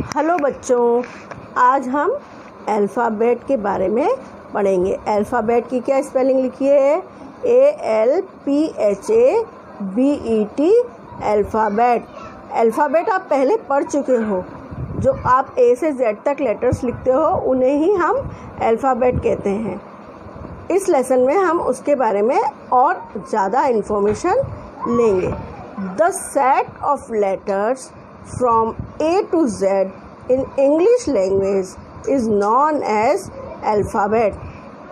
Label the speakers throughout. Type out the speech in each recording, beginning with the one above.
Speaker 1: Hello बच्चों, आज हम अल्फ़ाबेट के बारे में पढ़ेंगे। अल्फ़ाबेट की क्या स्पेलिंग लिखी है? ALPHABET, alphabet. अल्फ़ाबेट आप पहले पढ़ चुके हो। जो आप A से Z तक लेटर्स लिखते हो उन्हें ही हम अल्फ़ाबेट कहते हैं। इस लेसन में हम उसके बारे में और ज़्यादा इन्फॉर्मेशन लेंगे। The set of letters from A to Z in English language is known as alphabet.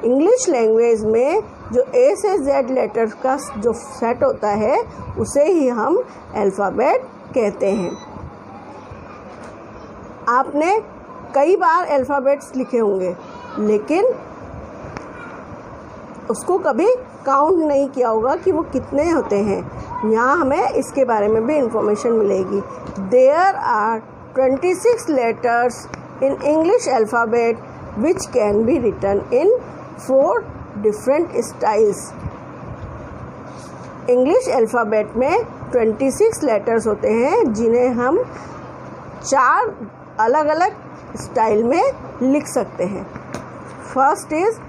Speaker 1: English language में जो A से Z लेटर्स का जो सेट होता है उसे ही हम अल्फ़ाबेट कहते हैं। आपने कई बार अल्फ़ाबेट्स लिखे होंगे लेकिन उसको कभी काउंट नहीं किया होगा कि वो कितने होते हैं। यहाँ हमें इसके बारे में भी इंफॉर्मेशन मिलेगी। There are 26 letters in English alphabet which can be written in 4 different styles. English alphabet में 26 लेटर्स होते हैं जिन्हें हम 4 अलग अलग स्टाइल में लिख सकते हैं। First is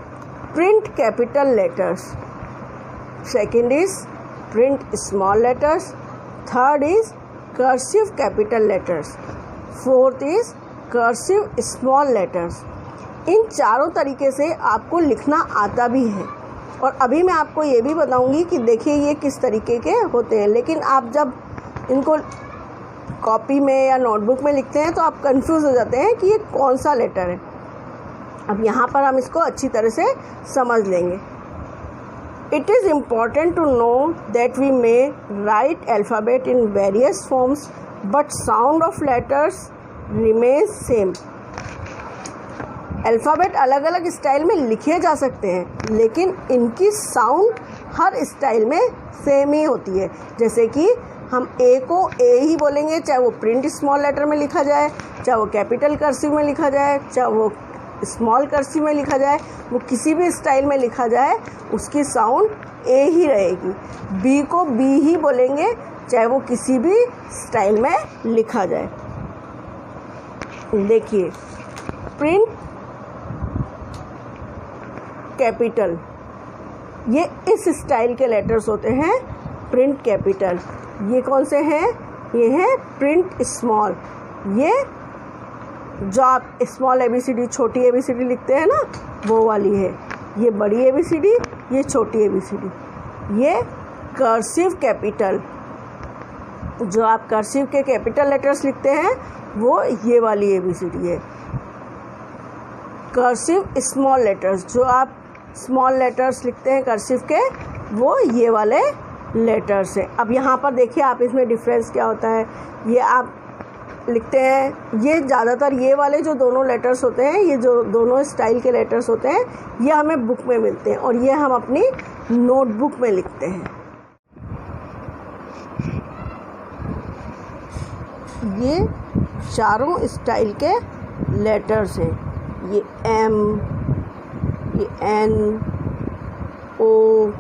Speaker 1: print capital letters, second is print small letters, third is cursive capital letters, fourth is cursive small letters। इन चारों तरीके से आपको लिखना आता भी है और अभी मैं आपको ये भी बताऊंगी कि देखिए ये किस तरीके के होते हैं। लेकिन आप जब इनको कॉपी में या नोटबुक में लिखते हैं तो आप कंफ्यूज हो जाते हैं कि ये कौन सा लेटर है। अब यहाँ पर हम इसको अच्छी तरह से समझ लेंगे। It is important to know that we may write alphabet in various forms but sound of letters remain same. Alphabet अलग अलग स्टाइल में लिखे जा सकते हैं लेकिन इनकी साउंड हर स्टाइल में सेम ही होती है। जैसे कि हम ए को ए ही बोलेंगे, चाहे वो प्रिंट स्मॉल लेटर में लिखा जाए, चाहे वो कैपिटल कर्सिव में लिखा जाए, चाहे वो स्मॉल कर्सिव में लिखा जाए, वो किसी भी स्टाइल में लिखा जाए उसकी साउंड ए ही रहेगी। बी को बी ही बोलेंगे चाहे वो किसी भी स्टाइल में लिखा जाए। देखिए प्रिंट कैपिटल, ये इस स्टाइल के लेटर्स होते हैं। प्रिंट कैपिटल ये कौन से हैं? ये हैं प्रिंट स्मॉल। ये जो आप स्मॉल ABCD छोटी ABCD लिखते हैं ना वो वाली है। ये बड़ी ABCD, ये छोटी ABCD। ये कर्सिव कैपिटल, जो आप कर्सिव के कैपिटल लेटर्स लिखते हैं वो ये वाली ABCD है। कर्सिव स्मॉल लेटर्स, जो आप स्मॉल लेटर्स लिखते हैं कर्सिव के, वो ये वाले लेटर्स हैं। अब यहाँ पर देखिए आप इसमें डिफरेंस क्या होता है। ये आप लिखते हैं, ये ज़्यादातर ये वाले जो दोनों लेटर्स होते हैं, ये जो दोनों स्टाइल के लेटर्स होते हैं, ये हमें बुक में मिलते हैं और ये हम अपनी नोटबुक में लिखते हैं। ये चारों स्टाइल के लेटर्स हैं। ये M, ये N, O,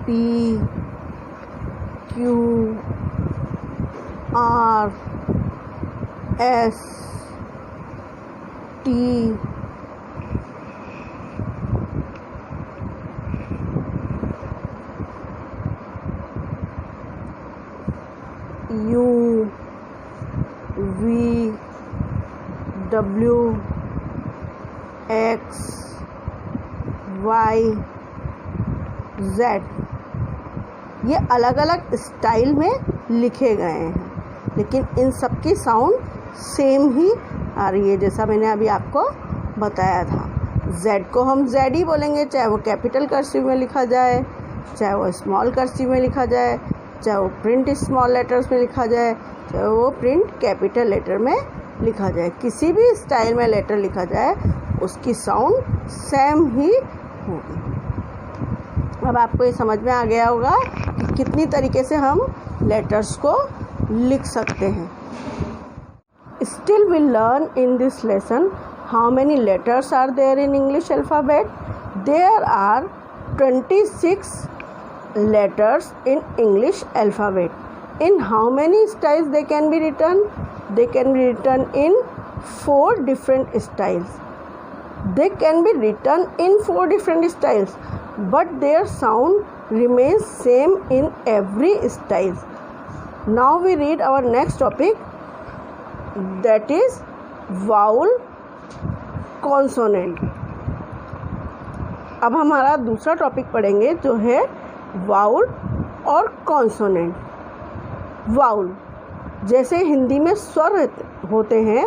Speaker 1: P, Q, R, S, T, U, V, W, X, Y, Z। ये अलग अलग स्टाइल में लिखे गए हैं लेकिन इन सब की साउंड सेम ही आ रही है, जैसा मैंने अभी आपको बताया था। Z को हम Z ही बोलेंगे चाहे वो कैपिटल कर्सिव में लिखा जाए, चाहे वो स्मॉल कर्सिव में लिखा जाए, चाहे वो प्रिंट स्मॉल लेटर्स में लिखा जाए, चाहे वो प्रिंट कैपिटल लेटर में लिखा जाए। किसी भी स्टाइल में लेटर लिखा जाए उसकी साउंड सेम ही होगी। अब आपको ये समझ में आ गया होगा कि कितनी तरीके से हम लेटर्स को लिख सकते हैं। Still we learn in this lesson how many letters are there in English alphabet. There are 26 letters in English alphabet. In how many styles they can be written? they can be written in 4 different styles. They can be written in 4 different styles, but their sound remains same in every style. Now we read our next topic, that is vowel consonant. अब हमारा दूसरा topic पढ़ेंगे जो है vowel और consonant. Vowel जैसे हिंदी में स्वर होते हैं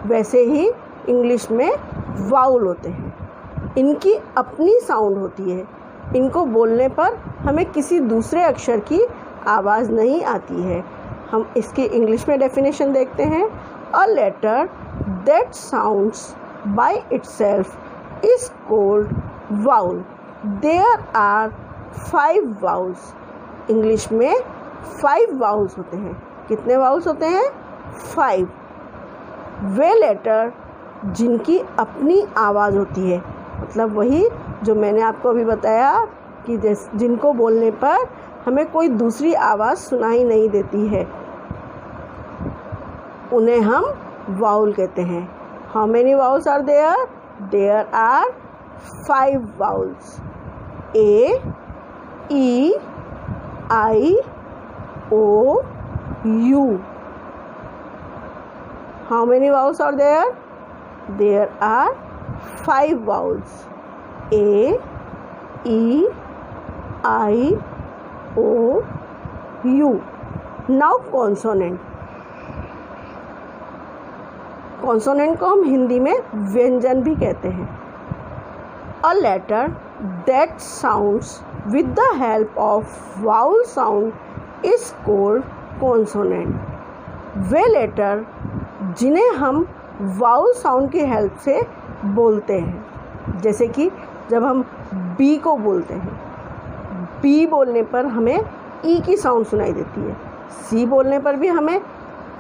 Speaker 1: वैसे ही इंग्लिश में वाउल होते हैं. इनकी अपनी साउंड होती है. इनको बोलने पर हमें किसी दूसरे अक्षर की आवाज़ नहीं आती है. हम इसकी इंग्लिश में डेफिनेशन देखते हैं. A letter that sounds by itself is called vowel. There are 5 vowels. English में 5 वाउल्स होते हैं. कितने वाउल्स होते हैं? 5. वे लेटर जिनकी अपनी आवाज़ होती है, मतलब वही जो मैंने आपको अभी बताया कि जिनको बोलने पर हमें कोई दूसरी आवाज़ सुनाई नहीं देती है, उन्हें हम वाउल कहते हैं. How many vowels are there? There are 5 vowels. A, E, I, O, U. How many vowels are there? There are 5 vowels. A, E, I, O, U. Now consonant. Consonant को हम हिंदी में व्यंजन भी कहते हैं. A letter that sounds with the help of vowel sound is called consonant. वे letter जिन्हें हम वाउल साउंड की हेल्प से बोलते हैं, जैसे कि जब हम बी को बोलते हैं, बी बोलने पर हमें ई की साउंड सुनाई देती है. सी बोलने पर भी हमें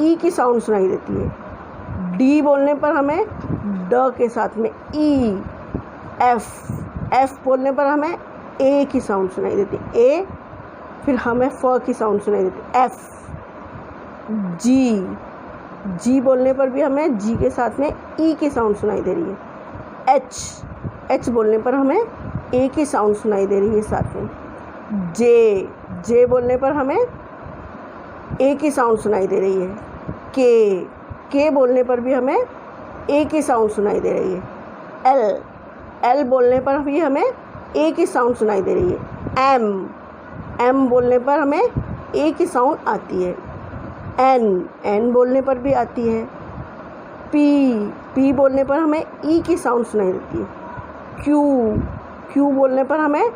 Speaker 1: ई की साउंड सुनाई देती है. डी बोलने पर हमें ड के साथ में ई. एफ बोलने पर हमें ए की साउंड सुनाई देती है. ए फिर हमें फ की साउंड सुनाई देती है. एफ. जी बोलने पर भी हमें जी के साथ में ई की साउंड सुनाई दे रही है. एच बोलने पर हमें ए की साउंड सुनाई दे रही है साथ में. जे बोलने पर हमें ए की साउंड सुनाई दे रही है. के बोलने पर भी हमें ए की साउंड सुनाई दे रही है. एल बोलने पर भी हमें ए की साउंड सुनाई दे रही है. एम बोलने पर हमें ए की साउंड आती है. एन बोलने पर भी आती है. पी बोलने पर हमें ई की साउंड सुनाई देती है. क्यू बोलने पर हमें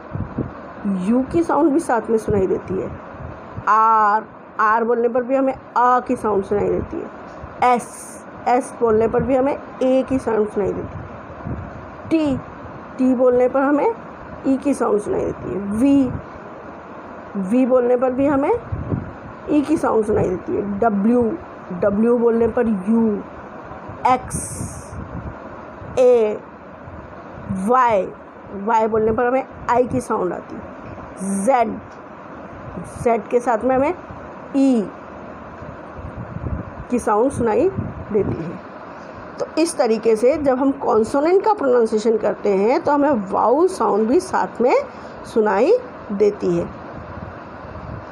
Speaker 1: यू की साउंड भी साथ में सुनाई देती है. आर बोलने पर भी हमें आ की साउंड सुनाई देती है. एस बोलने पर भी हमें ए की साउंड सुनाई देती है. टी बोलने पर हमें ई की साउंड सुनाई देती है. वी बोलने पर भी हमें ई की साउंड सुनाई देती है. डब्ल्यू बोलने पर यू. एक्स. ए. वाई बोलने पर हमें आई की साउंड आती है. जेड के साथ में हमें ई की साउंड सुनाई देती है. तो इस तरीके से जब हम कॉन्सोनेंट का प्रोनाउंसिएशन करते हैं तो हमें वाउल साउंड भी साथ में सुनाई देती है.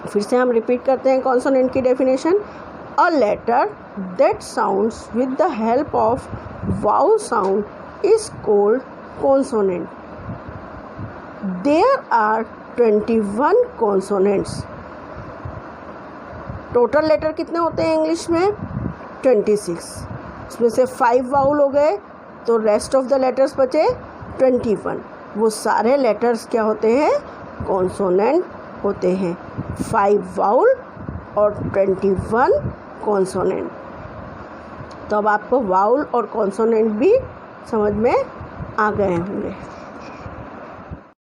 Speaker 1: फिर से हम रिपीट करते हैं कॉन्सोनेंट की definition. A letter that sounds with the help of vowel sound is called consonant. There are 21 consonants. Total letter कितने होते हैं इंग्लिश में? 26. इसमें से 5 वाउल हो गए तो रेस्ट ऑफ द लेटर्स बचे 21. वो सारे लेटर्स क्या होते हैं? कॉन्सोनेंट होते हैं. 5 वाउल और 21 कॉन्सोनेंट. तो अब आपको वाउल और कॉन्सोनेंट भी समझ में आ गए होंगे.